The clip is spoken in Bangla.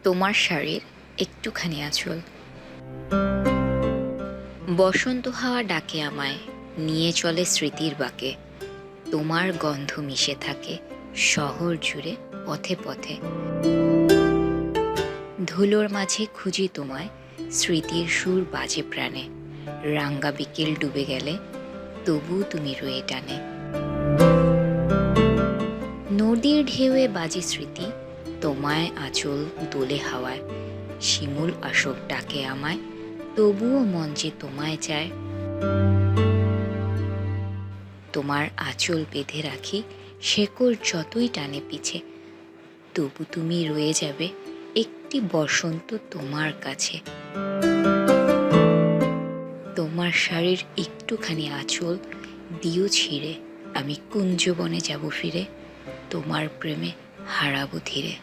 তোমার শাড়ির একটুখানি আঁচল। বসন্ত হাওয়া ডাকে আমায়, নিয়ে চলে স্মৃতির বাঁকে। তোমার গন্ধ মিশে থাকে শহর জুড়ে পথে পথে। ধুলোর মাঝে খুঁজি তোমায়, স্মৃতির সুর বাজে প্রাণে। রাঙ্গা বিকেল ডুবে গেলে তবু তুমি রয়ে টানে। নদীর ঢেউয়ে বাজে স্মৃতি, তোমায় আঁচল দোলে হাওয়ায়। শিমুল আসক ডাকে আমায়, তবুও মন যে তোমায় চায়। তোমার আঁচল বেঁধে রাখি, শেকড় যতই টানে পিছে। তবু তুমি রয়ে যাবে একটি বসন্ত তোমার কাছে। তোমার শাড়ির একটুখানি আঁচল দিও ছিঁড়ে, আমি কুঞ্জবনে যাব ফিরে। তোমার প্রেমে হারাবো ধীরে।